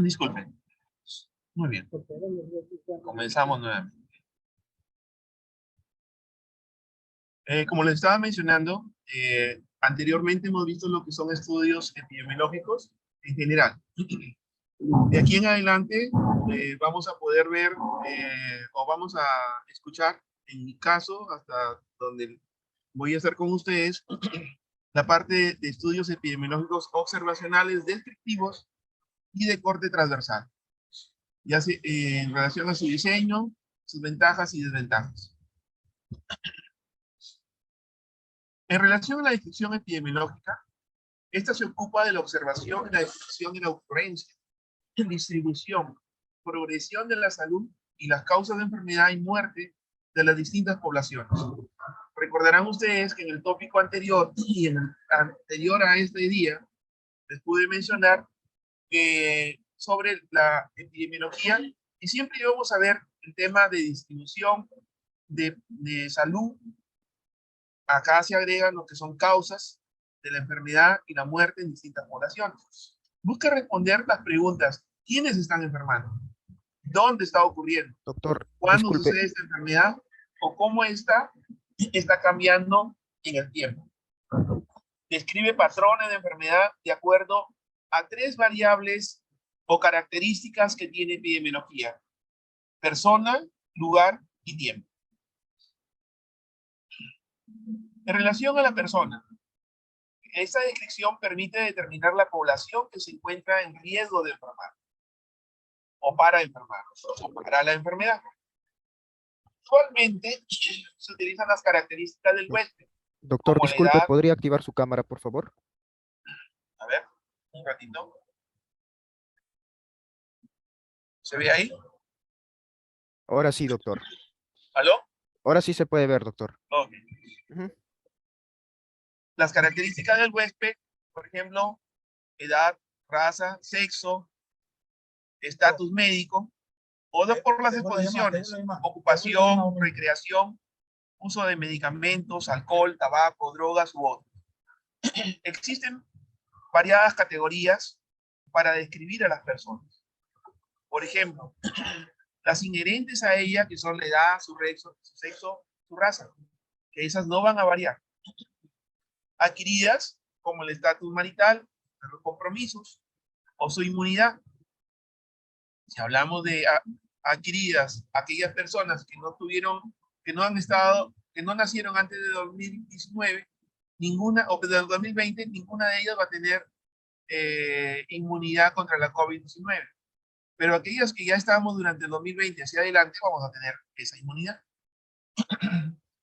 Disculpen. Muy bien. Comenzamos nuevamente. Como les estaba mencionando, anteriormente hemos visto lo que son estudios epidemiológicos en general. De aquí en adelante vamos a poder ver o vamos a escuchar, en mi caso, hasta donde voy a estar con ustedes, la parte de estudios epidemiológicos observacionales, descriptivos y de corte transversal, ya sea en relación a su diseño, sus ventajas y desventajas. En relación a la descripción epidemiológica, esta se ocupa de la observación y la descripción de la ocurrencia, distribución, progresión de la salud y las causas de enfermedad y muerte de las distintas poblaciones. Recordarán ustedes que en el tópico anterior y en el anterior a este día les pude mencionar sobre la epidemiología y siempre íbamos a ver el tema de distribución de salud. Acá se agregan lo que son causas de la enfermedad y la muerte en distintas poblaciones. Busca responder las preguntas: ¿quiénes están enfermando? ¿Dónde está ocurriendo? Doctor, ¿Cuándo disculpe. sucede esta enfermedad? ¿O cómo está cambiando en el tiempo? Describe patrones de enfermedad de acuerdo a 3 variables o características que tiene epidemiología: persona, lugar y tiempo. En relación a la persona, esta descripción permite determinar la población que se encuentra en riesgo de enfermar o para enfermar o para la enfermedad. Usualmente se utilizan las características del huésped. Doctor, como la disculpe, edad. ¿podría activar su cámara, por favor? A ver, un ratito. ¿Se ve ahí? Ahora sí, doctor. ¿Aló? Ahora sí se puede ver, doctor. Ok. Las características del huésped, por ejemplo, edad, raza, sexo, estatus médico, o por las exposiciones, ocupación, recreación, uso de medicamentos, alcohol, tabaco, drogas u otros. Existen variadas categorías para describir a las personas. Por ejemplo, las inherentes a ella, que son la edad, su sexo, su raza, que esas no van a variar. Adquiridas, como el estatus marital, los compromisos, o su inmunidad. Si hablamos de adquiridas, aquellas personas que no tuvieron, que no han estado, que no nacieron antes de 2019, ninguna, o del 2020, ninguna de ellas va a tener inmunidad contra la COVID-19. Pero aquellas que ya estábamos durante el 2020 hacia adelante, vamos a tener esa inmunidad.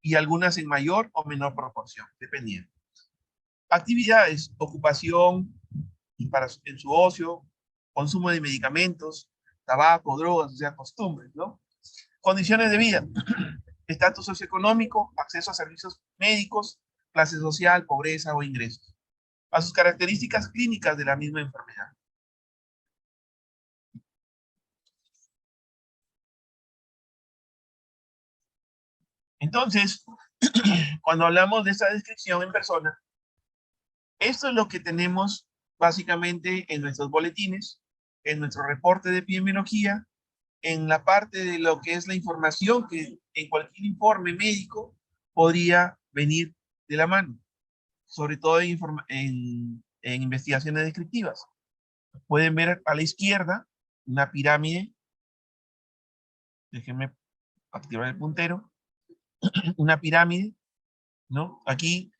Y algunas en mayor o menor proporción, dependiendo. Actividades: ocupación en su ocio, consumo de medicamentos, tabaco, drogas, o sea, costumbres, ¿no? Condiciones de vida: estatus socioeconómico, acceso a servicios médicos, clase social, pobreza o ingresos. A sus características clínicas de la misma enfermedad. Entonces, cuando hablamos de esta descripción en persona, esto es lo que tenemos básicamente en nuestros boletines, en nuestro reporte de epidemiología, en la parte de lo que es la información que en cualquier informe médico podría venir de la mano, sobre todo en investigaciones descriptivas. Pueden ver a la izquierda una pirámide. Déjenme activar el puntero. Una pirámide, ¿no? Aquí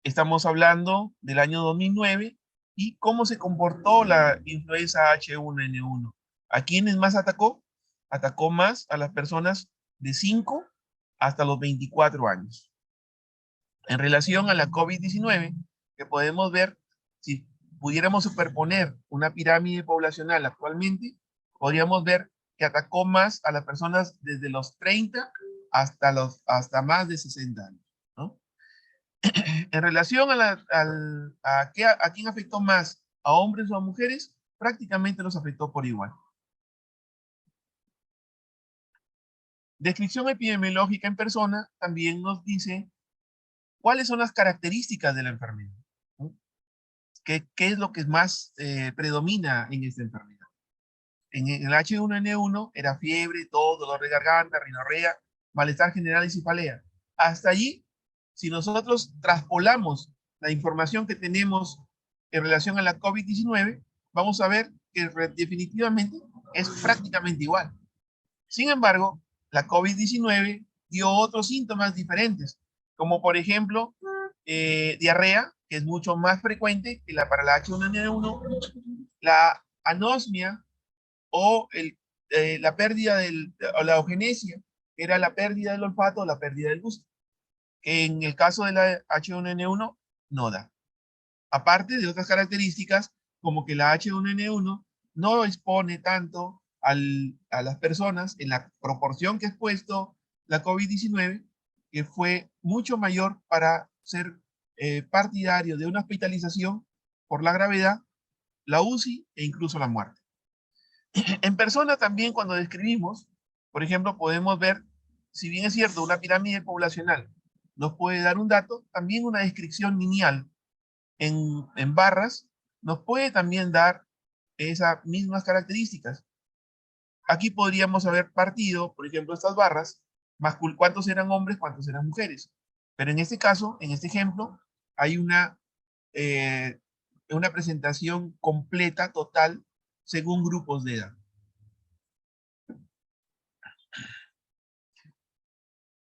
estamos hablando del año 2009 y cómo se comportó la influenza H1N1. ¿A quiénes más atacó? Atacó más a las personas de 5 hasta los 24 años. En relación a la COVID-19, que podemos ver, si pudiéramos superponer una pirámide poblacional actualmente, podríamos ver que atacó más a las personas desde los 30 hasta más de 60 años, ¿no? En relación a quién afectó más, a hombres o a mujeres, prácticamente los afectó por igual. Descripción epidemiológica en persona también nos dice cuáles son las características de la enfermedad, ¿no? ¿Qué es lo que más predomina en esta enfermedad? En el H1N1 era fiebre, tos, dolor de garganta, rinorrea, malestar general y cefalea. Hasta allí, si nosotros traspolamos la información que tenemos en relación a la COVID-19, vamos a ver que definitivamente es prácticamente igual. Sin embargo, la COVID-19 dio otros síntomas diferentes, como por ejemplo diarrea, que es mucho más frecuente que la para la H1N1, la anosmia o la pérdida o la eugenesia, que era la pérdida del olfato o la pérdida del gusto, que en el caso de la H1N1 no da. Aparte de otras características, como que la H1N1 no expone tanto a las personas en la proporción que ha expuesto la COVID-19, que fue mucho mayor para ser partidario de una hospitalización por la gravedad, la UCI e incluso la muerte. En persona también cuando describimos, por ejemplo, podemos ver, si bien es cierto, una pirámide poblacional nos puede dar un dato, también una descripción lineal en barras nos puede también dar esas mismas características. Aquí podríamos haber partido, por ejemplo, estas barras, cuántos eran hombres, cuántos eran mujeres. Pero en este caso, en este ejemplo, hay una presentación completa, total, según grupos de edad.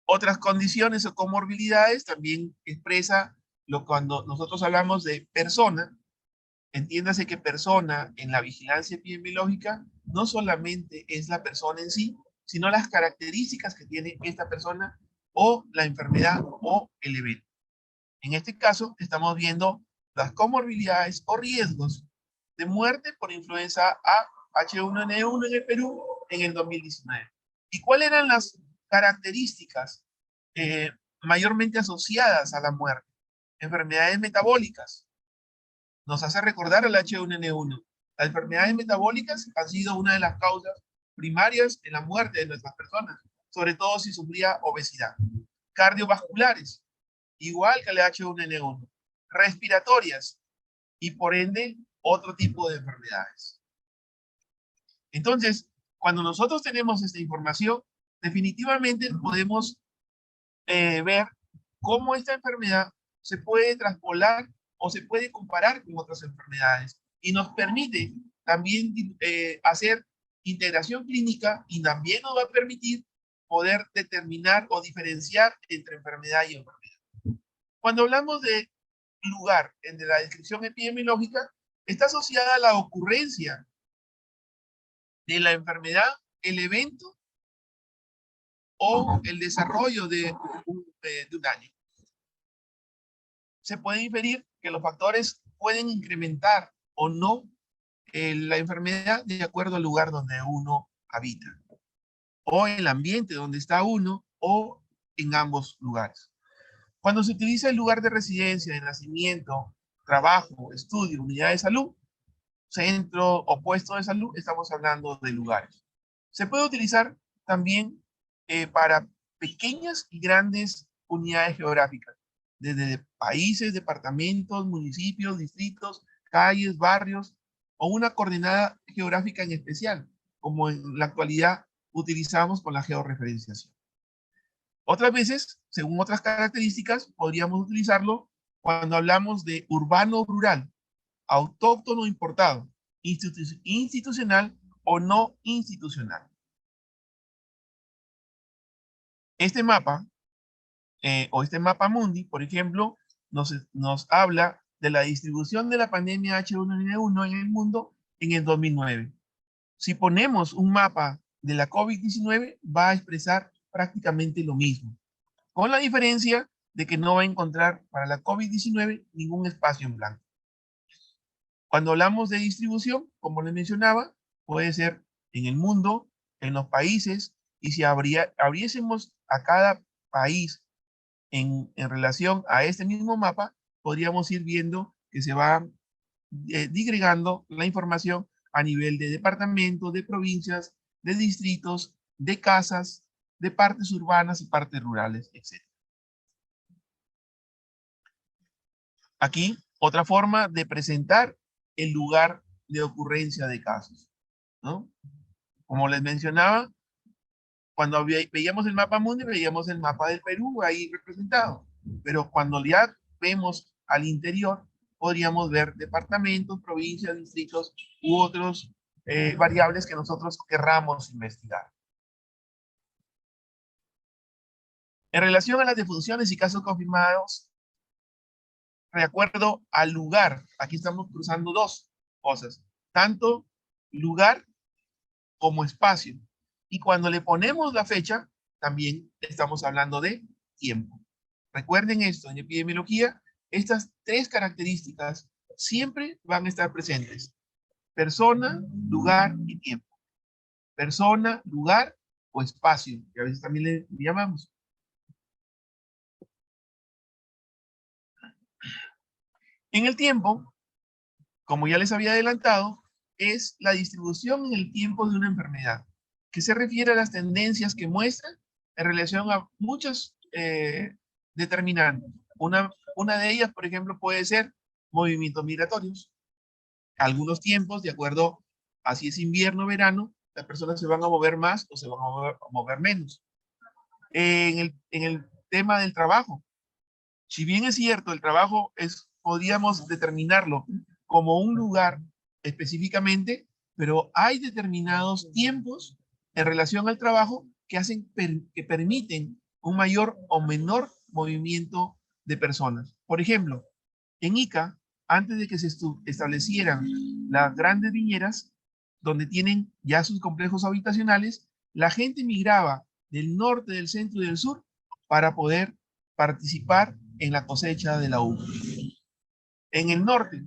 Otras condiciones o comorbilidades también expresa cuando nosotros hablamos de persona. Entiéndase que persona en la vigilancia epidemiológica no solamente es la persona en sí, sino las características que tiene esta persona o la enfermedad o el evento. En este caso, estamos viendo las comorbilidades o riesgos de muerte por influenza A H1N1 en el Perú en el 2019. ¿Y cuáles eran las características eh, mayormente asociadas a la muerte? Enfermedades metabólicas. Nos hace recordar al H1N1. Las enfermedades metabólicas han sido una de las causas primarias en la muerte de nuestras personas, sobre todo si sufría obesidad. Cardiovasculares, igual que el H1N1. Respiratorias y por ende otro tipo de enfermedades. Entonces, cuando nosotros tenemos esta información, definitivamente podemos ver cómo esta enfermedad se puede traspolar o se puede comparar con otras enfermedades y nos permite también hacer integración clínica y también nos va a permitir poder determinar o diferenciar entre enfermedad y enfermedad. Cuando hablamos de lugar en la descripción epidemiológica, está asociada a la ocurrencia de la enfermedad, el evento o el desarrollo de un año. Se puede inferir que los factores pueden incrementar o no la enfermedad de acuerdo al lugar donde uno habita, o el ambiente donde está uno, o en ambos lugares. Cuando se utiliza el lugar de residencia, de nacimiento, trabajo, estudio, unidad de salud, centro o puesto de salud, estamos hablando de lugares. Se puede utilizar también para pequeñas y grandes unidades geográficas, desde países, departamentos, municipios, distritos, calles, barrios, o una coordenada geográfica en especial, como en la actualidad utilizamos con la georreferenciación. Otras veces, según otras características, podríamos utilizarlo cuando hablamos de urbano-rural, autóctono importado, institucional o no institucional. Este mapa, o este mapa mundi, por ejemplo, nos habla de la distribución de la pandemia H1N1 en el mundo en el 2009. Si ponemos un mapa de la COVID-19, va a expresar prácticamente lo mismo, con la diferencia de que no va a encontrar para la COVID-19 ningún espacio en blanco. Cuando hablamos de distribución, como les mencionaba, puede ser en el mundo, en los países, y si abriésemos a cada país en relación a este mismo mapa, podríamos ir viendo que se va digregando la información a nivel de departamentos, de provincias, de distritos, de casas, de partes urbanas y partes rurales, etc. Aquí, otra forma de presentar el lugar de ocurrencia de casos. ¿no? Como les mencionaba, cuando veíamos el mapa mundi, veíamos el mapa del Perú ahí representado. Pero cuando ya vemos al interior, podríamos ver departamentos, provincias, distritos u otros variables que nosotros querramos investigar. En relación a las defunciones y casos confirmados, de acuerdo al lugar, aquí estamos cruzando dos cosas, tanto lugar como espacio. Y cuando le ponemos la fecha, también estamos hablando de tiempo. Recuerden esto, en epidemiología, estas tres características siempre van a estar presentes. Persona, lugar y tiempo. Persona, lugar o espacio, que a veces también le llamamos. En el tiempo, como ya les había adelantado, es la distribución en el tiempo de una enfermedad, que se refiere a las tendencias que muestra en relación a muchos determinantes. Una de ellas, por ejemplo, puede ser movimientos migratorios. Algunos tiempos, de acuerdo a si es invierno o verano, las personas se van a mover más o se van a mover menos. En el tema del trabajo, si bien es cierto, el trabajo podríamos determinarlo como un lugar específicamente, pero hay determinados tiempos en relación al trabajo que que permiten un mayor o menor movimiento de personas. Por ejemplo, en Ica, antes de que se establecieran las grandes viñeras, donde tienen ya sus complejos habitacionales, la gente migraba del norte, del centro y del sur para poder participar en la cosecha de la uva. En el norte,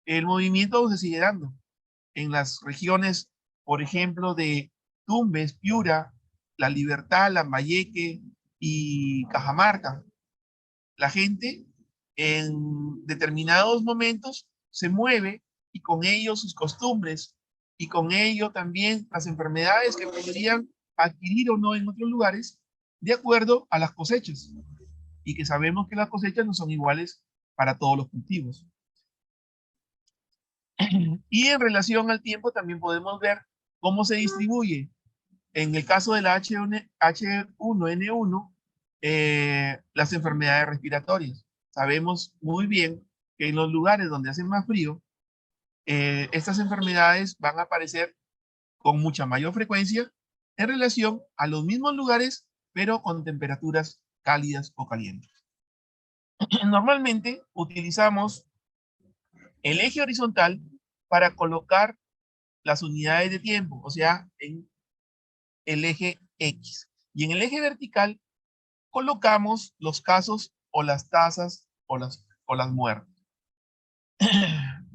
el movimiento se sigue dando. En las regiones, por ejemplo, de Tumbes, Piura, La Libertad, Lambayeque y Cajamarca, la gente en determinados momentos se mueve y con ello sus costumbres y con ello también las enfermedades que podrían adquirir o no en otros lugares de acuerdo a las cosechas y que sabemos que las cosechas no son iguales para todos los cultivos. Y en relación al tiempo también podemos ver cómo se distribuye. En el caso de la H1N1, las enfermedades respiratorias. Sabemos muy bien que en los lugares donde hace más frío, estas enfermedades van a aparecer con mucha mayor frecuencia en relación a los mismos lugares, pero con temperaturas cálidas o calientes. Normalmente utilizamos el eje horizontal para colocar las unidades de tiempo, o sea, en el eje X. Y en el eje vertical colocamos los casos o las tasas o las muertes.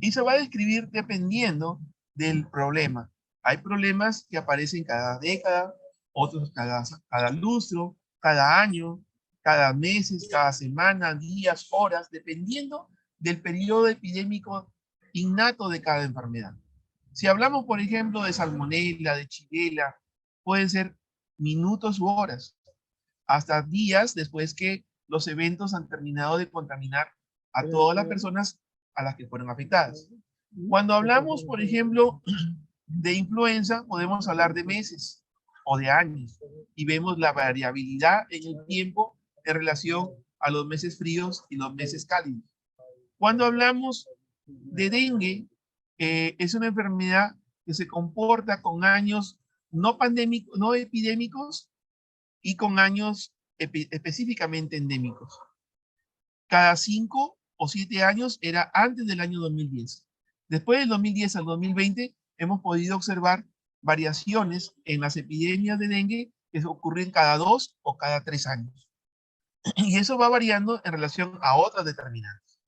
Y se va a describir dependiendo del problema. Hay problemas que aparecen cada década, otros cada lustro, cada año, cada meses, cada semana, días, horas, dependiendo del periodo epidémico innato de cada enfermedad. Si hablamos, por ejemplo, de salmonela, de shigella, pueden ser minutos u horas, hasta días después que los eventos han terminado de contaminar a todas las personas a las que fueron afectadas. Cuando hablamos, por ejemplo, de influenza, podemos hablar de meses o de años y vemos la variabilidad en el tiempo en relación a los meses fríos y los meses cálidos. Cuando hablamos de dengue, es una enfermedad que se comporta con años no pandémicos, no epidémicos y con años específicamente endémicos. Cada 5 o 7 años era antes del año 2010. Después del 2010 al 2020 hemos podido observar variaciones en las epidemias de dengue que ocurren cada 2 o cada 3 años. Y eso va variando en relación a otras determinantes.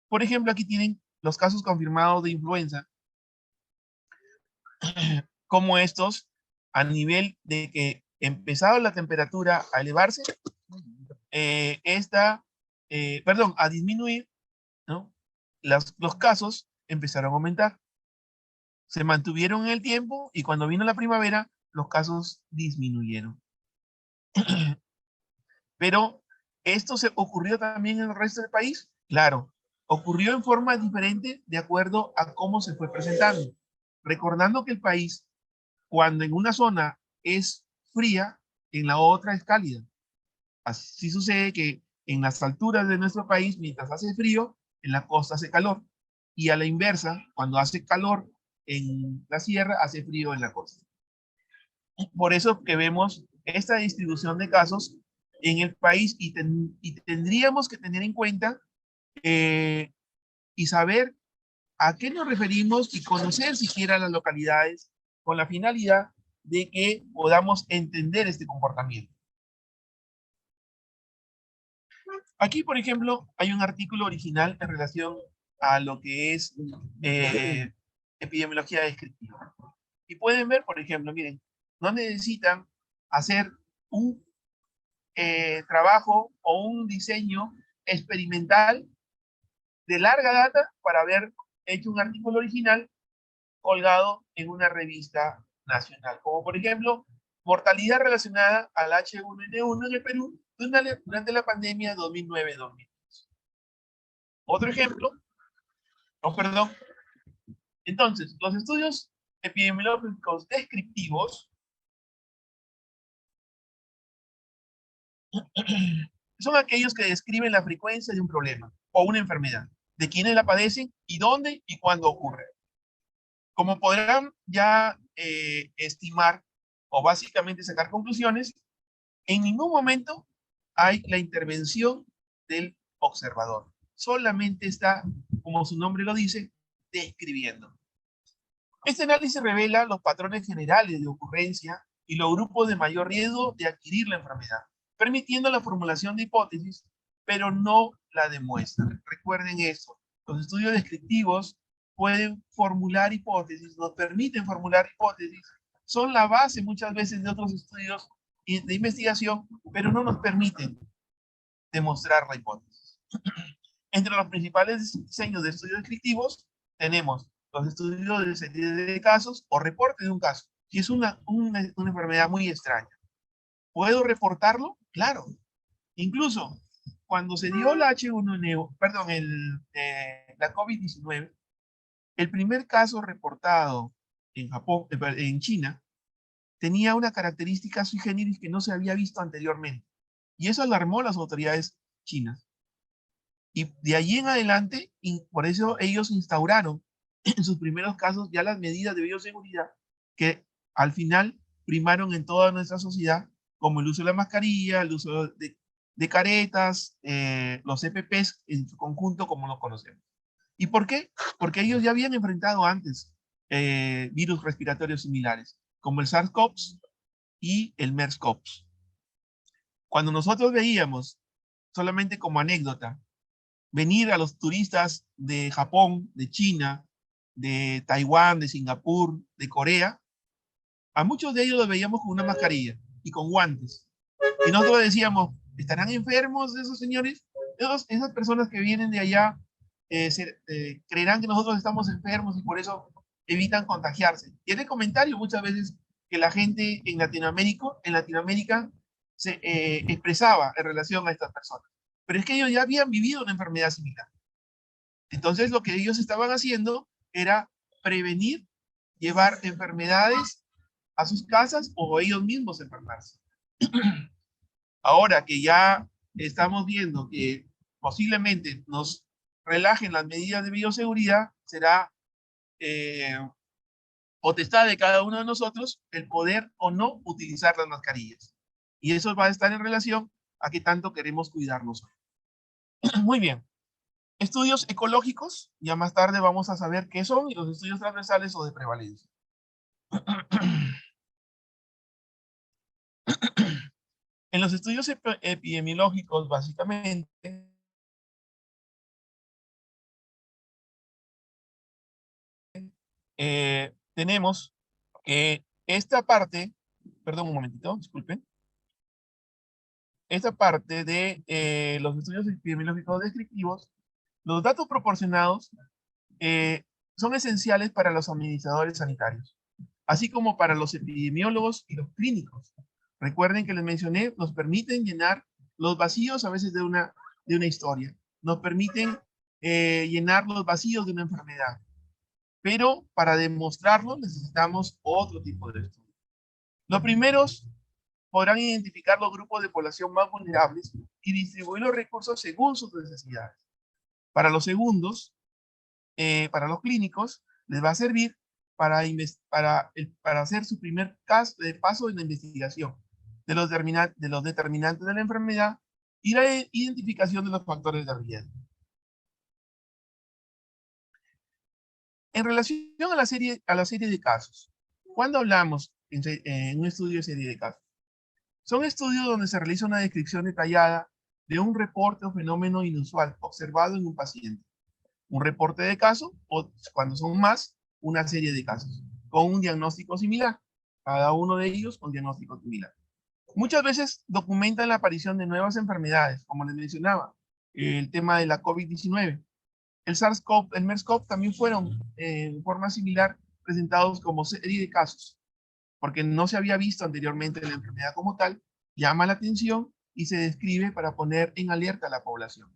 Por ejemplo, aquí tienen los casos confirmados de influenza, como estos, a nivel de que empezaba la temperatura a elevarse, a disminuir, ¿no? Los casos empezaron a aumentar. Se mantuvieron en el tiempo y cuando vino la primavera, los casos disminuyeron. Pero, ¿esto se ocurrió también en el resto del país? Claro, ocurrió en forma diferente de acuerdo a cómo se fue presentando. Recordando que el país, cuando en una zona es fría, en la otra es cálida. Así sucede que en las alturas de nuestro país, mientras hace frío, en la costa hace calor. Y a la inversa, cuando hace calor en la sierra, hace frío en la costa. Por eso que vemos esta distribución de casos en el país y tendríamos que tener en cuenta eh, y saber a qué nos referimos y conocer siquiera las localidades con la finalidad de que podamos entender este comportamiento. Aquí, por ejemplo, hay un artículo original en relación a lo que es epidemiología descriptiva. Y pueden ver, por ejemplo, miren, no necesitan hacer un trabajo o un diseño experimental de larga data para haber hecho un artículo original colgado en una revista nacional, como por ejemplo, mortalidad relacionada al H1N1 en el Perú durante la pandemia 2009-2010. Otro ejemplo, oh, perdón. Entonces, los estudios epidemiológicos descriptivos son aquellos que describen la frecuencia de un problema o una enfermedad, de quiénes la padecen y dónde y cuándo ocurre. Como podrán ya estimar o básicamente sacar conclusiones, en ningún momento hay la intervención del observador. Solamente está, como su nombre lo dice, describiendo. Este análisis revela los patrones generales de ocurrencia y los grupos de mayor riesgo de adquirir la enfermedad, permitiendo la formulación de hipótesis, pero no la demuestra. Recuerden eso, los estudios descriptivos pueden formular hipótesis, nos permiten formular hipótesis, son la base muchas veces de otros estudios de investigación, pero no nos permiten demostrar la hipótesis. Entre los principales diseños de estudios descriptivos tenemos los estudios de serie de casos o reporte de un caso. Si es una enfermedad muy extraña, ¿puedo reportarlo? Claro. Incluso cuando se dio la H1N1, perdón, la COVID-19, el primer caso reportado en Japón, en China, tenía una característica sui generis que no se había visto anteriormente. Y eso alarmó a las autoridades chinas. Y de allí en adelante, y por eso ellos instauraron en sus primeros casos ya las medidas de bioseguridad que al final primaron en toda nuestra sociedad, como el uso de la mascarilla, el uso de caretas, los EPPs en su conjunto como los conocemos. ¿Y por qué? Porque ellos ya habían enfrentado antes virus respiratorios similares, como el SARS-CoV y el MERS-CoV. Cuando nosotros veíamos, solamente como anécdota, venir a los turistas de Japón, de China, de Taiwán, de Singapur, de Corea, a muchos de ellos los veíamos con una mascarilla y con guantes. Y nosotros decíamos, ¿estarán enfermos esos señores? Esas personas que vienen de allá creerán que nosotros estamos enfermos y por eso evitan contagiarse. Y era el comentario muchas veces que la gente en Latinoamérica se expresaba en relación a estas personas. Pero es que ellos ya habían vivido una enfermedad similar. Entonces lo que ellos estaban haciendo era prevenir, llevar enfermedades a sus casas o ellos mismos enfermarse. Ahora que ya estamos viendo que posiblemente nos relajen las medidas de bioseguridad, será potestad de cada uno de nosotros el poder o no utilizar las mascarillas. Y eso va a estar en relación a qué tanto queremos cuidarnos. Muy bien. Estudios ecológicos, ya más tarde vamos a saber qué son, y los estudios transversales o de prevalencia. En los estudios epidemiológicos, básicamente, tenemos que esta parte, perdón un momentito, disculpen, esta parte de los estudios epidemiológicos descriptivos, los datos proporcionados son esenciales para los administradores sanitarios, así como para los epidemiólogos y los clínicos. Recuerden que les mencioné, nos permiten llenar los vacíos a veces de una historia, nos permiten llenar los vacíos de una enfermedad. pero para demostrarlo necesitamos otro tipo de estudios. Los primeros podrán identificar los grupos de población más vulnerables y distribuir los recursos según sus necesidades. Para los segundos, para los clínicos, les va a servir para hacer su primer paso en la investigación de los determinantes de la enfermedad y la identificación de los factores de riesgo. En relación a la serie de casos, cuando hablamos en un estudio de serie de casos, son estudios donde se realiza una descripción detallada de un reporte o fenómeno inusual observado en un paciente. Un reporte de caso, o cuando son más, una serie de casos, con un diagnóstico similar. Cada uno de ellos con diagnóstico similar. Muchas veces documentan la aparición de nuevas enfermedades, como les mencionaba, el tema de la COVID-19. El SARS-CoV, el MERS-CoV también fueron en forma similar presentados como serie de casos, porque no se había visto anteriormente la enfermedad como tal, llama la atención y se describe para poner en alerta a la población.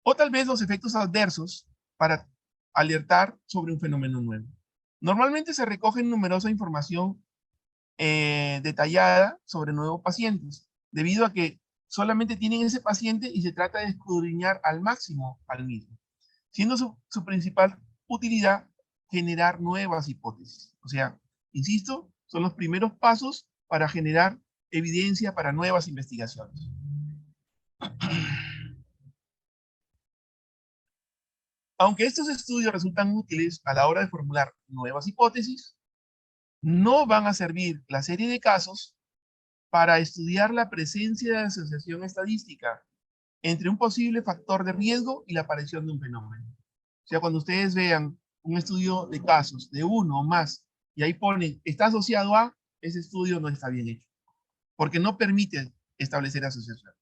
O tal vez los efectos adversos para alertar sobre un fenómeno nuevo. Normalmente se recoge numerosa información detallada sobre nuevos pacientes, debido a que solamente tienen ese paciente y se trata de escudriñar al máximo al mismo, siendo su principal utilidad generar nuevas hipótesis. O sea, insisto, son los primeros pasos para generar evidencia para nuevas investigaciones. Aunque estos estudios resultan útiles a la hora de formular nuevas hipótesis, no van a servir la serie de casos para estudiar la presencia de asociación estadística entre un posible factor de riesgo y la aparición de un fenómeno. O sea, cuando ustedes vean un estudio de casos de uno o más y ahí ponen, está asociado a, ese estudio no está bien hecho, porque no permite establecer asociaciones.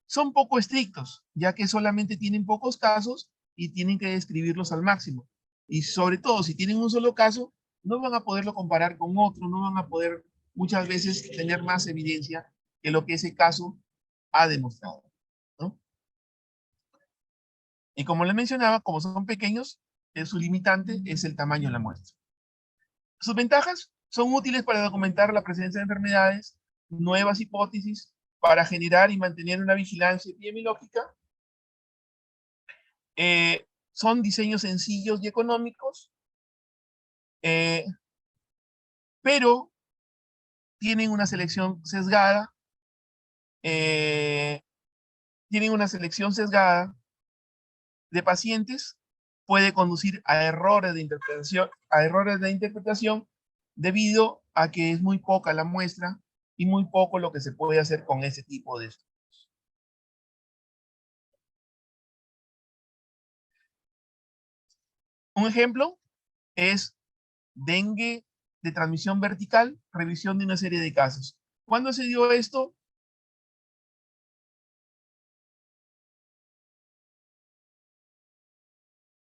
Son poco estrictos, ya que solamente tienen pocos casos y tienen que describirlos al máximo. Y sobre todo, si tienen un solo caso, no van a poderlo comparar con otro, no van a poder muchas veces tener más evidencia que lo que ese caso ha demostrado, ¿no? Y como les mencionaba, como son pequeños, su limitante es el tamaño de la muestra. Sus ventajas son útiles para documentar la presencia de enfermedades, nuevas hipótesis, para generar y mantener una vigilancia epidemiológica. Son diseños sencillos y económicos, pero tienen una selección sesgada, de pacientes, puede conducir a errores de interpretación debido a que es muy poca la muestra y muy poco lo que se puede hacer con ese tipo de estudios. Un ejemplo es dengue de transmisión vertical, revisión de una serie de casos. ¿Cuándo se dio esto?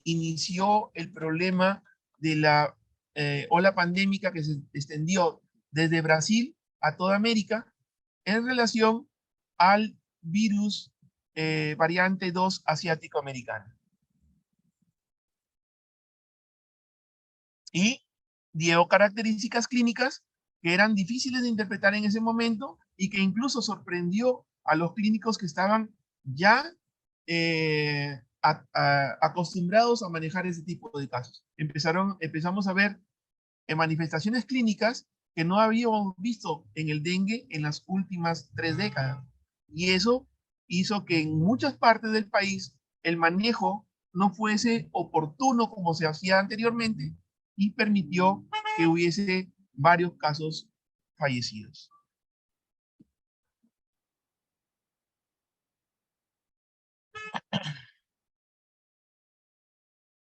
Inició el problema de la ola pandémica que se extendió desde Brasil a toda América en relación al virus variante 2 asiático-americano. Y dio características clínicas que eran difíciles de interpretar en ese momento y que incluso sorprendió a los clínicos que estaban ya acostumbrados a manejar ese tipo de casos. Empezamos a ver manifestaciones clínicas que no habíamos visto en el dengue en las últimas 3 décadas. Y eso hizo que en muchas partes del país el manejo no fuese oportuno como se hacía anteriormente y permitió que hubiese varios casos fallecidos.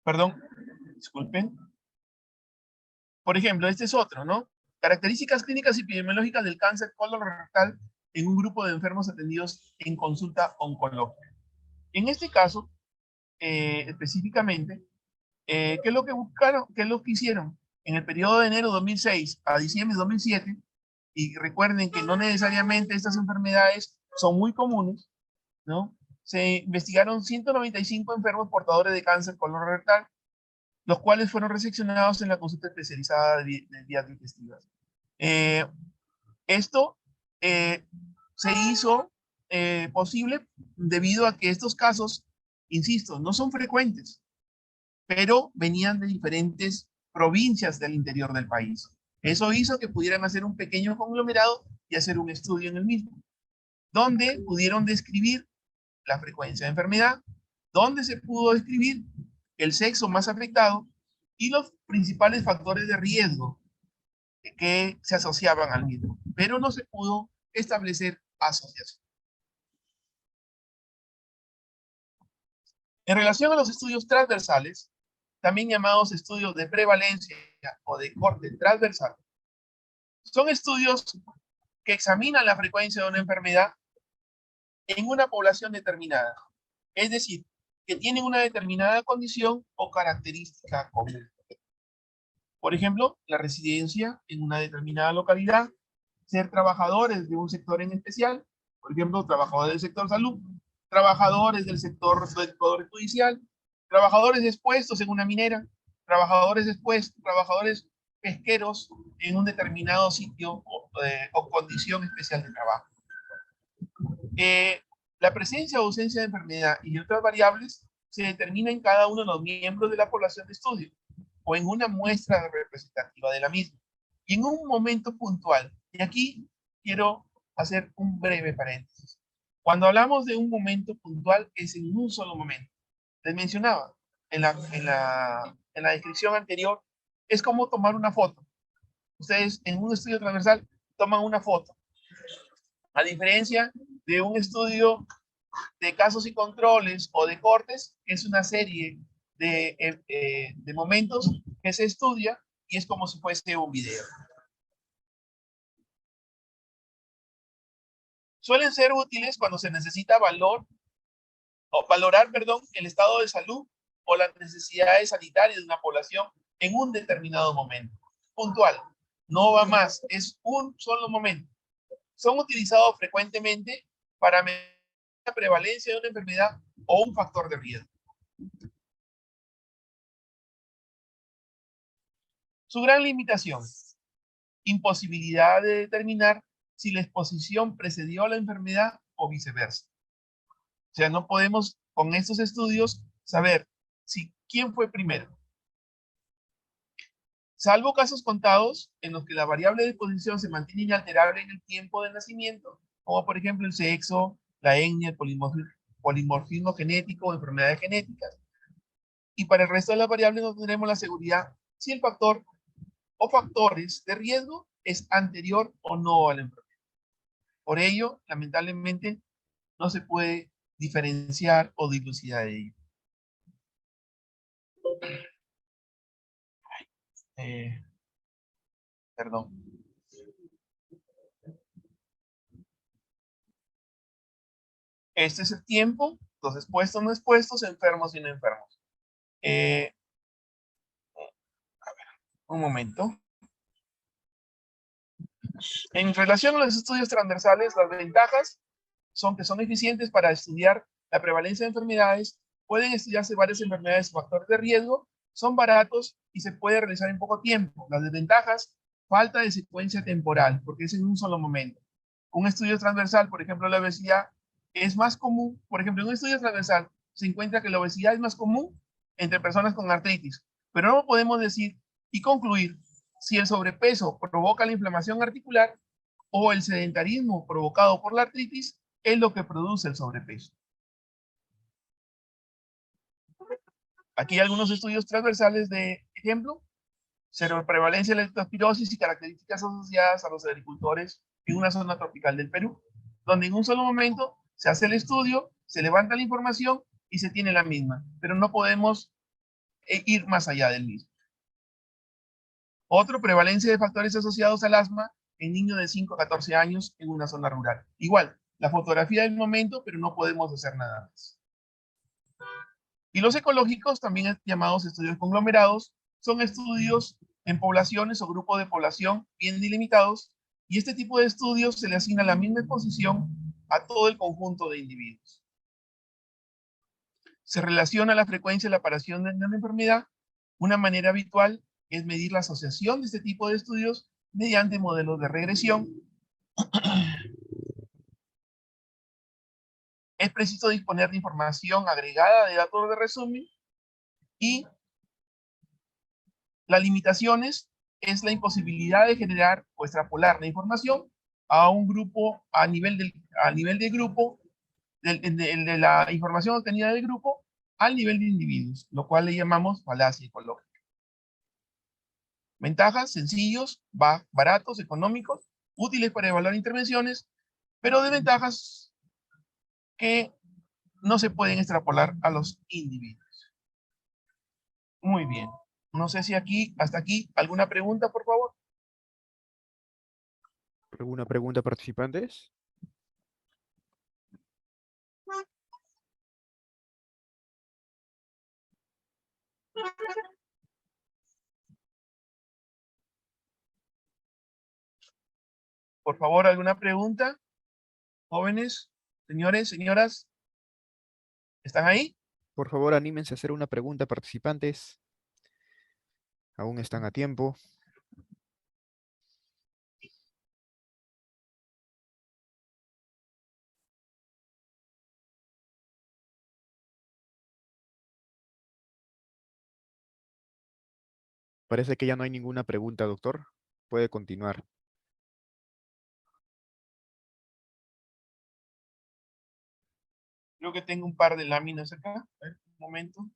Perdón, disculpen. Por ejemplo, este es otro, ¿no? Características clínicas y epidemiológicas del cáncer colorectal en un grupo de enfermos atendidos en consulta oncológica. En este caso, específicamente, ¿qué es lo que buscaron? ¿Qué es lo que hicieron? En el periodo de enero de 2006 a diciembre de 2007, y recuerden que no necesariamente estas enfermedades son muy comunes, ¿no? Se investigaron 195 enfermos portadores de cáncer colorectal los cuales fueron reseccionados en la consulta especializada de vías digestivas. Esto se hizo posible debido a que estos casos, insisto, no son frecuentes, pero venían de diferentes provincias del interior del país. Eso hizo que pudieran hacer un pequeño conglomerado y hacer un estudio en el mismo, donde pudieron describir la frecuencia de enfermedad, donde se pudo describir el sexo más afectado y los principales factores de riesgo que se asociaban al mismo, pero no se pudo establecer asociación. En relación a los estudios transversales, también llamados estudios de prevalencia o de corte transversal, son estudios que examinan la frecuencia de una enfermedad en una población determinada, es decir, que tienen una determinada condición o característica común. Por ejemplo, la residencia en una determinada localidad, ser trabajadores de un sector en especial, por ejemplo, trabajadores del sector salud, trabajadores del sector poder judicial, trabajadores expuestos en una minera, trabajadores expuestos, trabajadores pesqueros en un determinado sitio o condición especial de trabajo. La presencia o ausencia de enfermedad y otras variables se determina en cada uno de los miembros de la población de estudio o en una muestra representativa de la misma y en un momento puntual. Y aquí quiero hacer un breve paréntesis. Cuando hablamos de un momento puntual, es en un solo momento. Les mencionaba en la descripción anterior, es como tomar una foto. Ustedes en un estudio transversal toman una foto. A diferencia de un estudio de casos y controles o de cortes, que es una serie de momentos que se estudia y es como si fuese un video. Suelen ser útiles cuando se necesita valorar el estado de salud o las necesidades sanitarias de una población en un determinado momento. Puntual, no va más, es un solo momento. Son utilizados frecuentemente para medir la prevalencia de una enfermedad o un factor de riesgo. Su gran limitación, imposibilidad de determinar si la exposición precedió a la enfermedad o viceversa. O sea, no podemos con estos estudios saber si quién fue primero. Salvo casos contados en los que la variable de exposición se mantiene inalterable en el tiempo del nacimiento, como por ejemplo el sexo, la etnia, el polimorfismo genético o enfermedades genéticas. Y para el resto de las variables no tendremos la seguridad si el factor o factores de riesgo es anterior o no a la enfermedad. Por ello, lamentablemente, no se puede diferenciar o dilucidar de ello. Perdón. Este es el tiempo, los expuestos, no expuestos, enfermos y no enfermos. A ver, un momento. En relación a los estudios transversales, las ventajas son que son eficientes para estudiar la prevalencia de enfermedades, pueden estudiarse varias enfermedades o factores de riesgo, son baratos y se puede realizar en poco tiempo. Las desventajas, falta de secuencia temporal, porque es en un solo momento. Un estudio transversal, por ejemplo, la obesidad, es más común, por ejemplo, en un estudio transversal se encuentra que la obesidad es más común entre personas con artritis, pero no podemos decir y concluir si el sobrepeso provoca la inflamación articular o el sedentarismo provocado por la artritis es lo que produce el sobrepeso. Aquí hay algunos estudios transversales de ejemplo, prevalencia de la leptospirosis y características asociadas a los agricultores en una zona tropical del Perú, donde en un solo momento se hace el estudio, se levanta la información y se tiene la misma, pero no podemos ir más allá del mismo. Otro, prevalencia de factores asociados al asma en niños de 5 a 14 años en una zona rural. Igual, la fotografía del momento, pero no podemos hacer nada más. Y los ecológicos, también llamados estudios conglomerados, son estudios en poblaciones o grupos de población bien delimitados, y este tipo de estudios se le asigna la misma exposición a todo el conjunto de individuos. Se relaciona la frecuencia de la aparición de una enfermedad Una manera habitual es medir la asociación de este tipo de estudios mediante modelos de regresión. Es preciso disponer de información agregada de datos de resumen y las limitaciones es la imposibilidad de generar o extrapolar la información a un grupo, a nivel de grupo, de la información obtenida del grupo al nivel de individuos, lo cual le llamamos falacia ecológica. Ventajas: sencillos, baratos, económicos, útiles para evaluar intervenciones, pero desventajas que no se pueden extrapolar a los individuos. Muy bien. No sé si hasta aquí, ¿alguna pregunta, por favor? ¿Alguna pregunta, participantes? Por favor, ¿alguna pregunta? Jóvenes, señores, señoras, ¿están ahí? Por favor, anímense a hacer una pregunta, participantes. Aún están a tiempo. Parece que ya no hay ninguna pregunta, doctor. Puede continuar. Creo que tengo un par de láminas acá. A ver, un momento.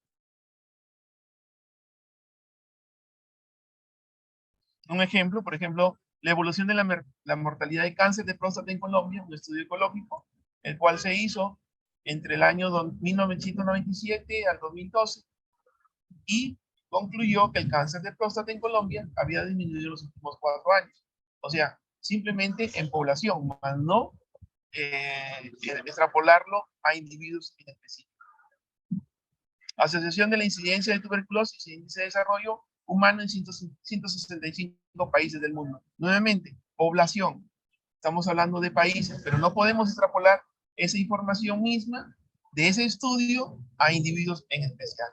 Un ejemplo, por ejemplo, la evolución de la mortalidad de cáncer de próstata en Colombia, un estudio ecológico, el cual se hizo entre el año 1997 al 2012 y concluyó que el cáncer de próstata en Colombia había disminuido en los últimos 4 años. O sea, simplemente en población, más no extrapolarlo a individuos en específico. Asociación de la incidencia de tuberculosis e índice de desarrollo humano en 165 países del mundo. Nuevamente, población. Estamos hablando de países, pero no podemos extrapolar esa información misma de ese estudio a individuos en especial.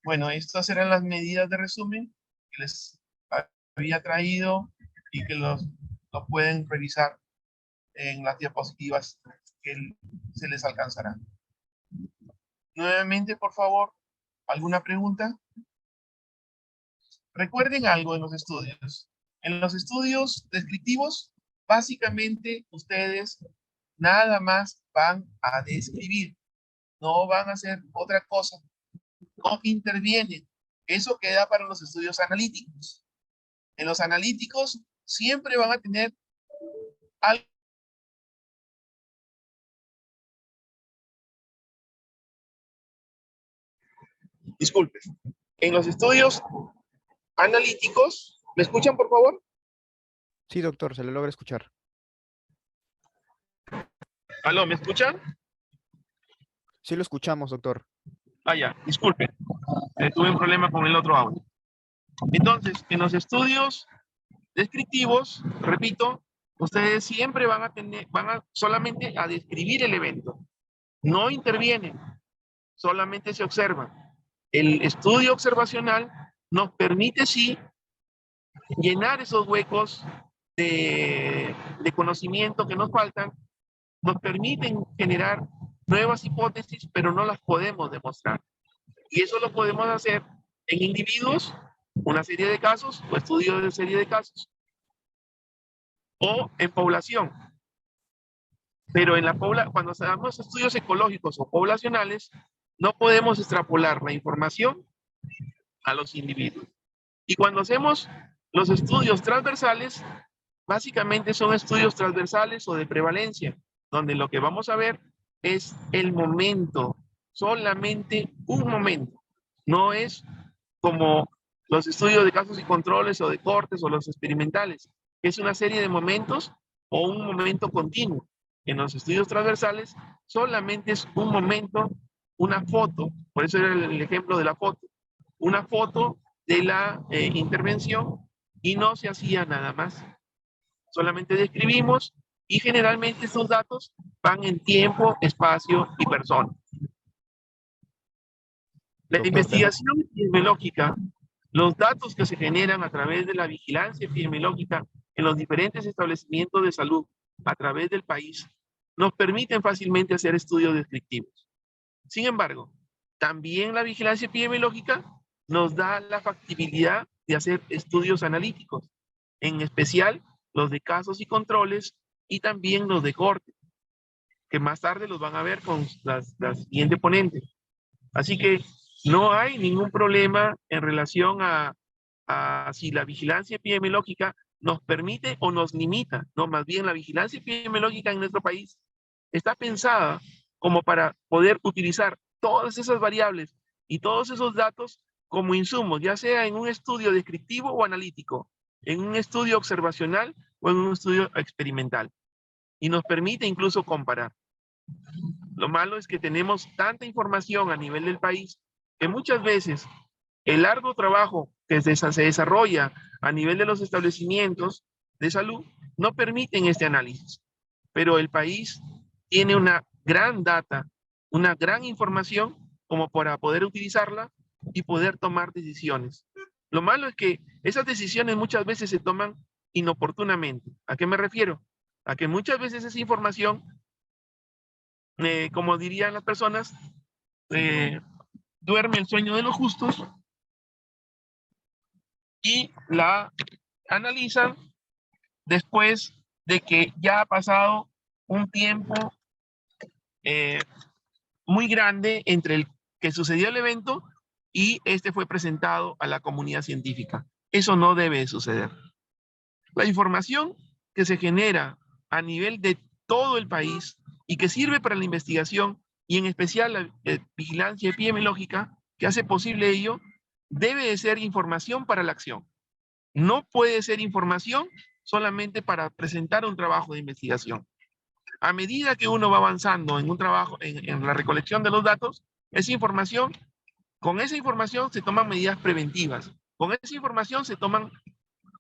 Bueno, estas eran las medidas de resumen que les había traído y que lo pueden revisar en las diapositivas que se les alcanzará. Nuevamente, por favor, ¿alguna pregunta? Recuerden algo en los estudios. En los estudios descriptivos, básicamente ustedes nada más van a describir, no van a hacer otra cosa, no intervienen. Eso queda para los estudios analíticos. En los analíticos siempre van a tener algo. Disculpe. En los estudios analíticos, ¿me escuchan, por favor? Sí, doctor, se le logra escuchar. ¿Aló, me escuchan? Sí lo escuchamos, doctor. Ah, ya, disculpe. Tuve un problema con el otro audio. Entonces, en los estudios descriptivos, repito, ustedes siempre van a solamente a describir el evento. No intervienen, solamente se observan. El estudio observacional nos permite, sí, llenar esos huecos de conocimiento que nos faltan, nos permiten generar nuevas hipótesis, pero no las podemos demostrar. Y eso lo podemos hacer en individuos, una serie de casos, o estudios de serie de casos, o en población. Pero cuando hacemos estudios ecológicos o poblacionales, no podemos extrapolar la información a los individuos. Y cuando hacemos los estudios transversales, básicamente son estudios transversales o de prevalencia, donde lo que vamos a ver es el momento, solamente un momento. No es como los estudios de casos y controles o de cortes o los experimentales, que es una serie de momentos o un momento continuo. En los estudios transversales solamente es un momento, una foto, por eso era el ejemplo de la foto, una foto de la intervención y no se hacía nada más. Solamente describimos y generalmente estos datos van en tiempo, espacio y persona. La Doctor, investigación epidemiológica, los datos que se generan a través de la vigilancia epidemiológica en los diferentes establecimientos de salud a través del país, nos permiten fácilmente hacer estudios descriptivos. Sin embargo, también la vigilancia epidemiológica nos da la factibilidad de hacer estudios analíticos, en especial los de casos y controles y también los de corte, que más tarde los van a ver con la siguiente ponente. Así que no hay ningún problema en relación a si la vigilancia epidemiológica nos permite o nos limita, no, más bien la vigilancia epidemiológica en nuestro país está pensada como para poder utilizar todas esas variables y todos esos datos como insumos, ya sea en un estudio descriptivo o analítico, en un estudio observacional o en un estudio experimental. Y nos permite incluso comparar. Lo malo es que tenemos tanta información a nivel del país que muchas veces el arduo trabajo que se desarrolla a nivel de los establecimientos de salud no permiten este análisis. Pero el país tiene una gran data, una gran información como para poder utilizarla y poder tomar decisiones. Lo malo es que esas decisiones muchas veces se toman inoportunamente. ¿A qué me refiero? A que muchas veces esa información, como dirían las personas, duerme el sueño de los justos y la analizan después de que ya ha pasado un tiempo eh, muy grande entre el que sucedió el evento y este fue presentado a la comunidad científica. Eso no debe suceder. La información que se genera a nivel de todo el país y que sirve para la investigación y en especial la vigilancia epidemiológica que hace posible ello, debe de ser información para la acción. No puede ser información solamente para presentar un trabajo de investigación. A medida que uno va avanzando en un trabajo, en la recolección de los datos, esa información, con esa información se toman medidas preventivas, con esa información se toman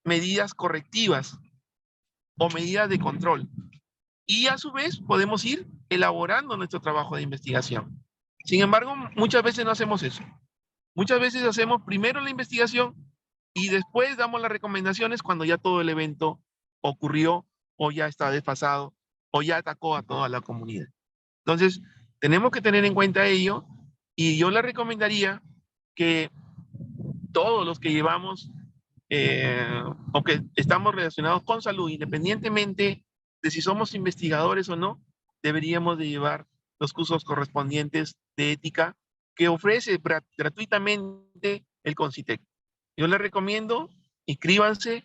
medidas correctivas o medidas de control. Y a su vez podemos ir elaborando nuestro trabajo de investigación. Sin embargo, muchas veces no hacemos eso. Muchas veces hacemos primero la investigación y después damos las recomendaciones cuando ya todo el evento ocurrió o ya está desfasado o ya atacó a toda la comunidad. Entonces, tenemos que tener en cuenta ello y yo le recomendaría que todos los que llevamos o que estamos relacionados con salud, independientemente de si somos investigadores o no, deberíamos de llevar los cursos correspondientes de ética que ofrece gratuitamente el CONCITEC. Yo les recomiendo, inscríbanse,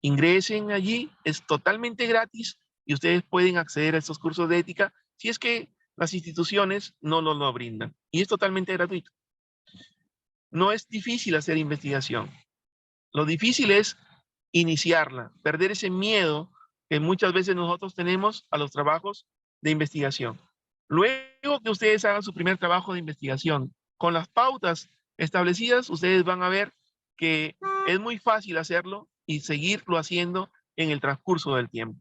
ingresen allí, es totalmente gratis y ustedes pueden acceder a estos cursos de ética si es que las instituciones no lo brindan. Y es totalmente gratuito. No es difícil hacer investigación. Lo difícil es iniciarla, perder ese miedo que muchas veces nosotros tenemos a los trabajos de investigación. Luego que ustedes hagan su primer trabajo de investigación con las pautas establecidas, ustedes van a ver que es muy fácil hacerlo y seguirlo haciendo en el transcurso del tiempo.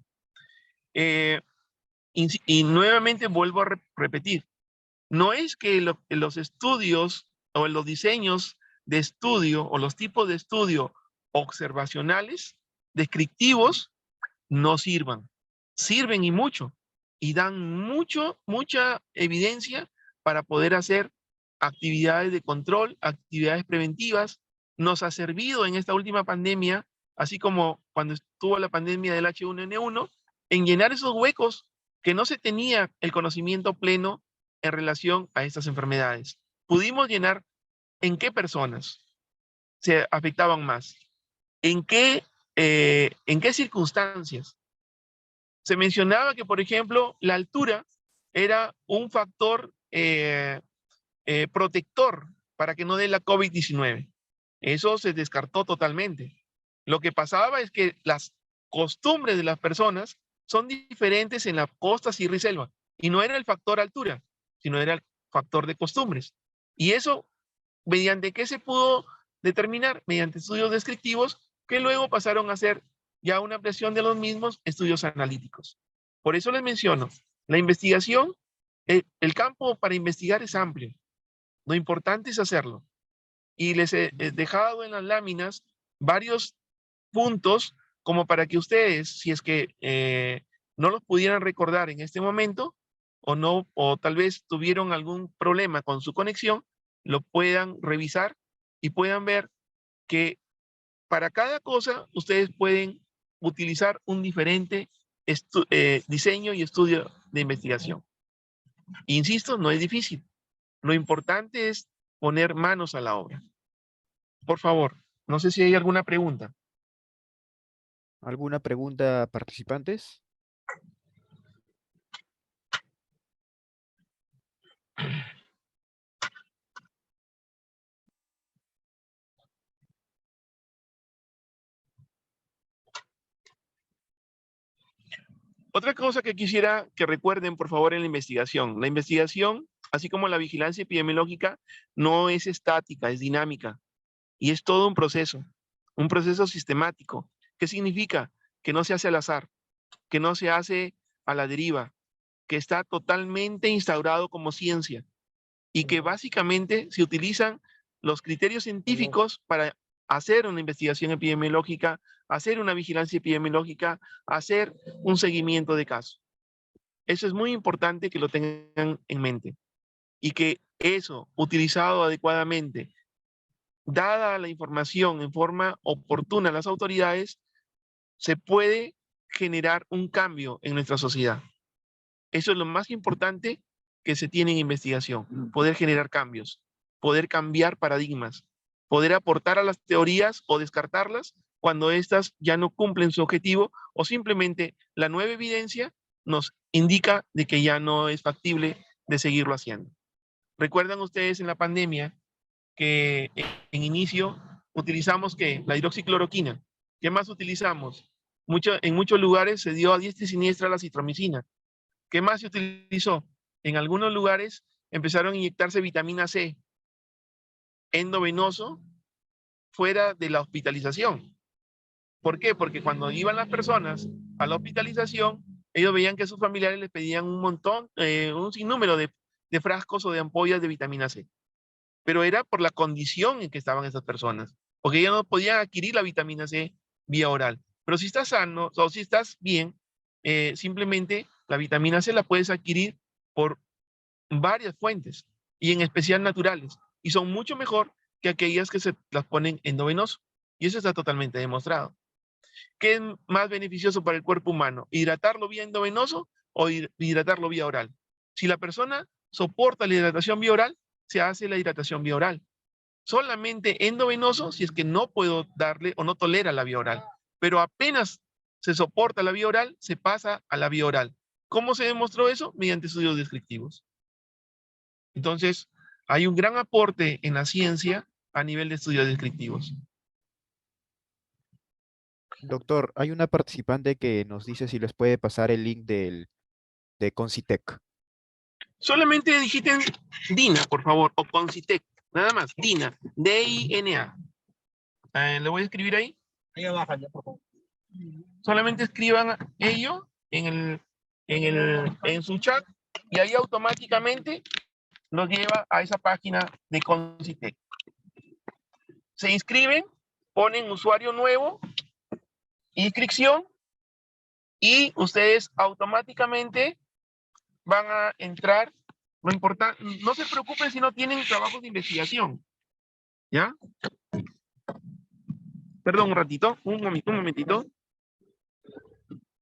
Y nuevamente vuelvo a repetir, no es que los estudios o los diseños de estudio o los tipos de estudio observacionales, descriptivos, no sirvan. Sirven y mucho. Y dan mucha evidencia para poder hacer actividades de control, actividades preventivas. Nos ha servido en esta última pandemia, así como cuando estuvo la pandemia del H1N1, en llenar esos huecos que no se tenía el conocimiento pleno en relación a estas enfermedades. Pudimos llenar en qué personas se afectaban más, en qué circunstancias. Se mencionaba que, por ejemplo, la altura era un factor protector para que no dé la COVID-19. Eso se descartó totalmente. Lo que pasaba es que las costumbres de las personas son diferentes en la costa, sierra y selva. Y no era el factor altura, sino era el factor de costumbres. Y eso, ¿mediante qué se pudo determinar? Mediante estudios descriptivos que luego pasaron a ser ya una ampliación de los mismos estudios analíticos. Por eso les menciono, la investigación, el campo para investigar es amplio. Lo importante es hacerlo. Y les he dejado en las láminas varios puntos como para que ustedes, si es que no los pudieran recordar en este momento o no, o tal vez tuvieron algún problema con su conexión, lo puedan revisar y puedan ver que para cada cosa ustedes pueden utilizar un diferente diseño y estudio de investigación. Insisto, no es difícil. Lo importante es poner manos a la obra. Por favor, no sé si hay alguna pregunta. ¿Alguna pregunta, participantes? Otra cosa que quisiera que recuerden, por favor, en la investigación, así como la vigilancia epidemiológica, no es estática, es dinámica y es todo un proceso sistemático. ¿Qué significa? Que no se hace al azar, que no se hace a la deriva, que está totalmente instaurado como ciencia y que básicamente se utilizan los criterios científicos para hacer una investigación epidemiológica, hacer una vigilancia epidemiológica, hacer un seguimiento de casos. Eso es muy importante que lo tengan en mente y que eso, utilizado adecuadamente, dada la información en forma oportuna a las autoridades, se puede generar un cambio en nuestra sociedad. Eso es lo más importante que se tiene en investigación, poder generar cambios, poder cambiar paradigmas, poder aportar a las teorías o descartarlas cuando éstas ya no cumplen su objetivo o simplemente la nueva evidencia nos indica de que ya no es factible de seguirlo haciendo. ¿Recuerdan ustedes en la pandemia que en inicio utilizamos que la hidroxicloroquina? ¿Qué más utilizamos? En muchos lugares se dio a diestra y siniestra la citromicina. ¿Qué más se utilizó? En algunos lugares empezaron a inyectarse vitamina C endovenoso fuera de la hospitalización. ¿Por qué? Porque cuando iban las personas a la hospitalización, ellos veían que sus familiares les pedían un montón, un sinnúmero de frascos o de ampollas de vitamina C. Pero era por la condición en que estaban esas personas, porque ellos no podían adquirir la vitamina C vía oral. Pero si estás sano o si estás bien, simplemente la vitamina C la puedes adquirir por varias fuentes y en especial naturales y son mucho mejor que aquellas que se las ponen endovenoso y eso está totalmente demostrado. ¿Qué es más beneficioso para el cuerpo humano? ¿Hidratarlo vía endovenoso o hidratarlo vía oral? Si la persona soporta la hidratación vía oral, se hace la hidratación vía oral. Solamente endovenoso si es que no puedo darle o no tolera la vía oral. Pero apenas se soporta la vía oral, se pasa a la vía oral. ¿Cómo se demostró eso? Mediante estudios descriptivos. Entonces, hay un gran aporte en la ciencia a nivel de estudios descriptivos. Doctor, hay una participante que nos dice si les puede pasar el link de Concitec. Solamente digiten DINA, por favor, o Concitec. Nada más, DINA, D-I-N-A. ¿Le voy a escribir ahí? Ahí abajo, ya, por favor. Solamente escriban ello en su chat y ahí automáticamente los lleva a esa página de Concitec. Se inscriben, ponen usuario nuevo, inscripción y ustedes automáticamente van a entrar. Lo importante, no se preocupen si no tienen trabajos de investigación. ¿Ya? Perdón un ratito, un momentito.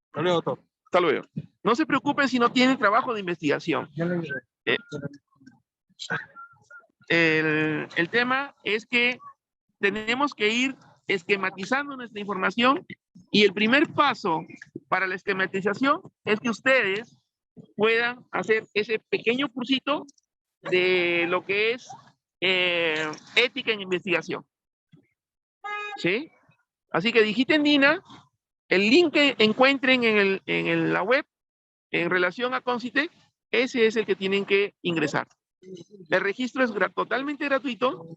Hasta luego, doctor. Hasta luego. No se preocupen si no tienen trabajo de investigación. El tema es que tenemos que ir esquematizando nuestra información y el primer paso para la esquematización es que ustedes puedan hacer ese pequeño cursito de lo que es ética en investigación. ¿Sí? Así que digiten DINA, el link que encuentren en la web en relación a Concitec, ese es el que tienen que ingresar. El registro es totalmente gratuito,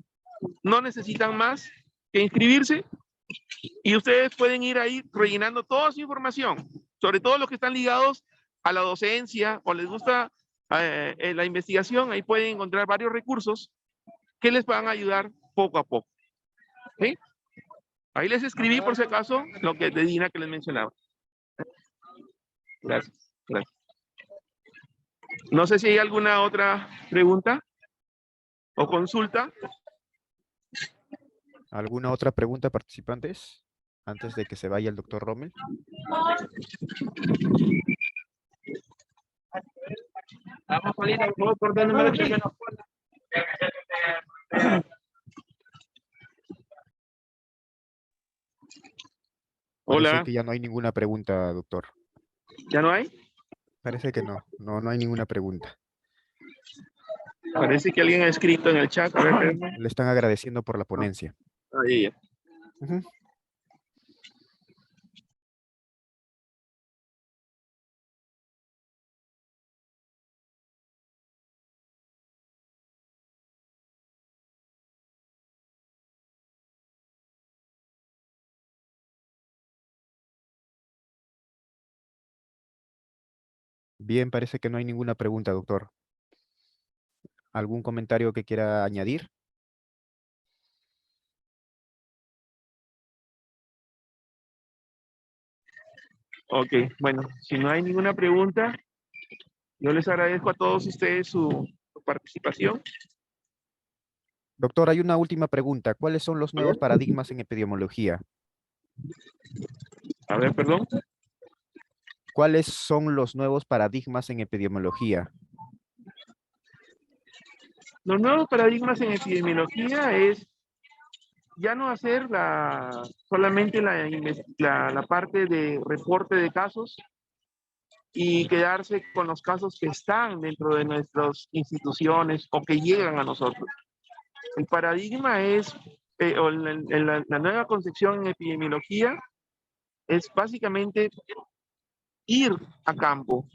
no necesitan más que inscribirse y ustedes pueden ir ahí rellenando toda su información, sobre todo los que están ligados a la docencia o les gusta la investigación, ahí pueden encontrar varios recursos que les van a ayudar poco a poco. ¿Sí? Ahí les escribí por si acaso lo que de Dina que les mencionaba. Gracias. Gracias. No sé si hay alguna otra pregunta o consulta. ¿Alguna otra pregunta, participantes? Antes de que se vaya el doctor Rommel. Parece Hola, que ya no hay ninguna pregunta, doctor. ¿ya no hay? Parece que no. No hay ninguna pregunta. Parece que alguien ha escrito en el chat. A ver, espérenme. Le están agradeciendo por la ponencia. Ahí ya. Ujú. Bien, parece que no hay ninguna pregunta, doctor. ¿Algún comentario que quiera añadir? Ok, bueno, si no hay ninguna pregunta, yo les agradezco a todos ustedes su participación. Doctor, hay una última pregunta. ¿Cuáles son los nuevos paradigmas en epidemiología? A ver, perdón. ¿Cuáles son los nuevos paradigmas en epidemiología? Los nuevos paradigmas en epidemiología es ya no hacer solamente la parte de reporte de casos y quedarse con los casos que están dentro de nuestras instituciones o que llegan a nosotros. El paradigma es, o la nueva concepción en epidemiología es básicamente ir a campo,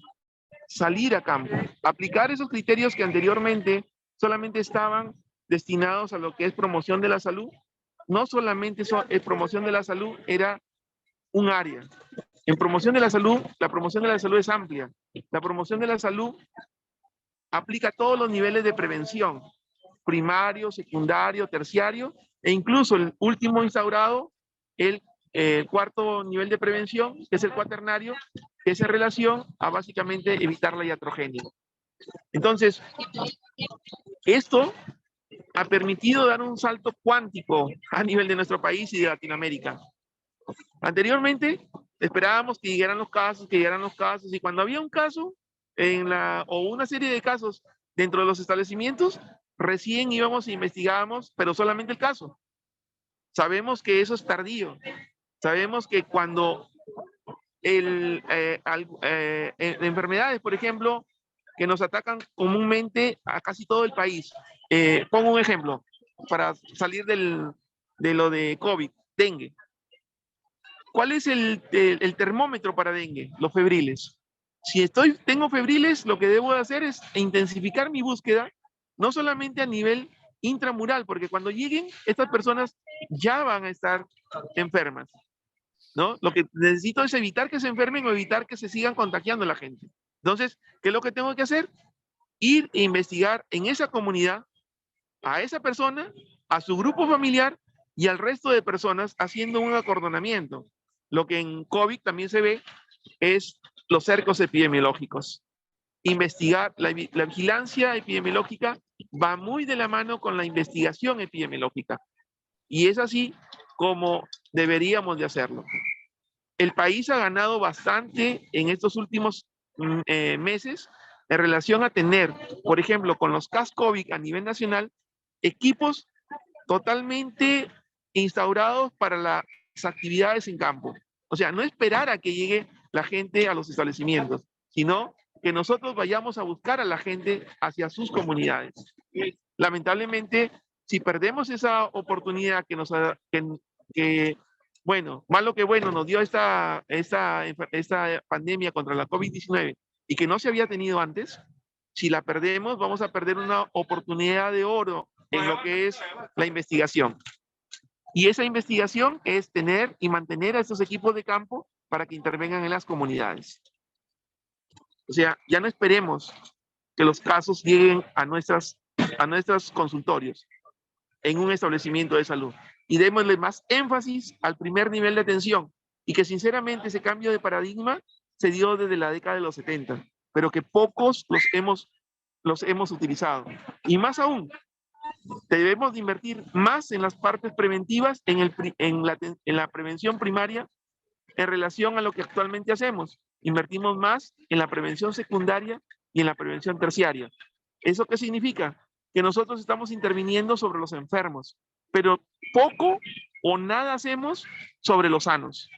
salir a campo, aplicar esos criterios que anteriormente solamente estaban destinados a lo que es promoción de la salud. No solamente promoción de la salud era un área. En promoción de la salud, la promoción de la salud es amplia. La promoción de la salud aplica todos los niveles de prevención, primario, secundario, terciario, e incluso el último instaurado, el cuarto nivel de prevención, que es el cuaternario, que es en relación a básicamente evitar la iatrogenia. Entonces, esto ha permitido dar un salto cuántico a nivel de nuestro país y de Latinoamérica. Anteriormente, esperábamos que llegaran los casos, y cuando había un caso o una serie de casos dentro de los establecimientos, recién íbamos e investigábamos, pero solamente el caso. Sabemos que eso es tardío. Sabemos que cuando enfermedades, por ejemplo, que nos atacan comúnmente a casi todo el país. Pongo un ejemplo para salir de lo de COVID, dengue. ¿Cuál es el termómetro para dengue? Los febriles. Si tengo febriles, lo que debo de hacer es intensificar mi búsqueda, no solamente a nivel intramural, porque cuando lleguen, estas personas ya van a estar enfermas, ¿no? Lo que necesito es evitar que se enfermen o evitar que se sigan contagiando a la gente. Entonces, ¿qué es lo que tengo que hacer? Ir e investigar en esa comunidad a esa persona, a su grupo familiar y al resto de personas haciendo un acordonamiento. Lo que en COVID también se ve es los cercos epidemiológicos. Investigar, la vigilancia epidemiológica va muy de la mano con la investigación epidemiológica. Y es así como deberíamos de hacerlo. El país ha ganado bastante en estos últimos meses en relación a tener, por ejemplo, con los CAS-COVID a nivel nacional, equipos totalmente instaurados para las actividades en campo. O sea, no esperar a que llegue la gente a los establecimientos, sino que nosotros vayamos a buscar a la gente hacia sus comunidades. Lamentablemente, si perdemos esa oportunidad que bueno, malo que bueno, nos dio esta pandemia contra la COVID-19 y que no se había tenido antes, si la perdemos, vamos a perder una oportunidad de oro en lo que es la investigación. Y esa investigación es tener y mantener a estos equipos de campo para que intervengan en las comunidades. O sea, ya no esperemos que los casos lleguen a nuestros consultorios. en un establecimiento de salud. Y démosle más énfasis al primer nivel de atención y que sinceramente ese cambio de paradigma se dio desde la década de los 70, pero que pocos los hemos utilizado. Y más aún, debemos de invertir más en las partes preventivas, en la prevención primaria en relación a lo que actualmente hacemos. Invertimos más en la prevención secundaria y en la prevención terciaria. ¿Eso qué significa? Que nosotros estamos interviniendo sobre los enfermos, pero poco o nada hacemos sobre los sanos.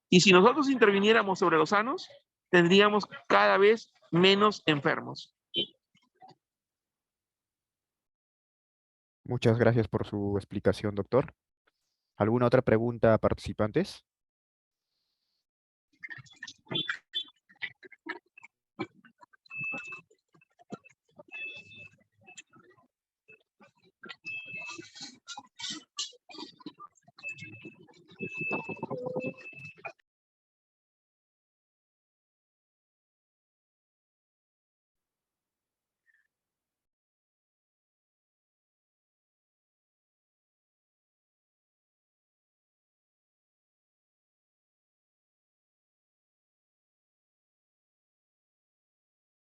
Y si nosotros interviniéramos sobre los sanos, tendríamos cada vez menos enfermos. Muchas gracias por su explicación, doctor. ¿Alguna otra pregunta, participantes?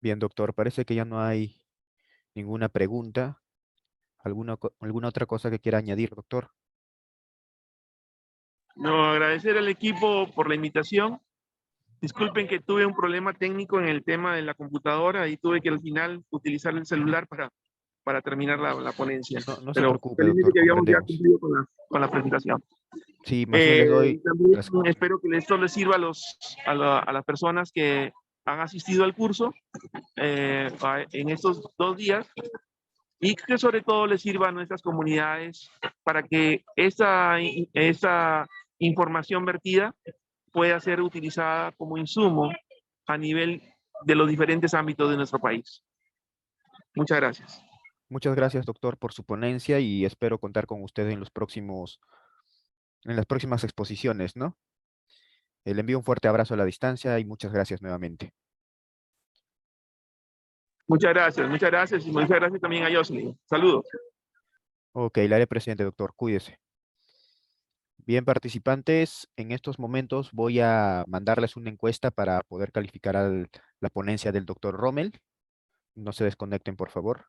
Bien, doctor, parece que ya no hay ninguna pregunta. ¿Alguna otra cosa que quiera añadir, doctor? No, agradecer al equipo por la invitación. Disculpen que tuve un problema técnico en el tema de la computadora y tuve que al final utilizar el celular para terminar la ponencia. No se Pero preocupe, felizmente doctor, que habíamos ya comprendemos. cumplido con la presentación. Sí, más bien le doy También las... espero que esto les sirva a las personas que han asistido al curso en estos 2 días y que sobre todo les sirva a nuestras comunidades para que esa información vertida pueda ser utilizada como insumo a nivel de los diferentes ámbitos de nuestro país. Muchas gracias. Muchas gracias, doctor, por su ponencia y espero contar con usted en en las próximas exposiciones, ¿no? Le envío un fuerte abrazo a la distancia y muchas gracias nuevamente. Muchas gracias y muchas gracias también a Jocelyn. Saludos. Ok, le haré presente, doctor. Cuídese. Bien, participantes, en estos momentos voy a mandarles una encuesta para poder calificar la ponencia del doctor Rommel. No se desconecten, por favor.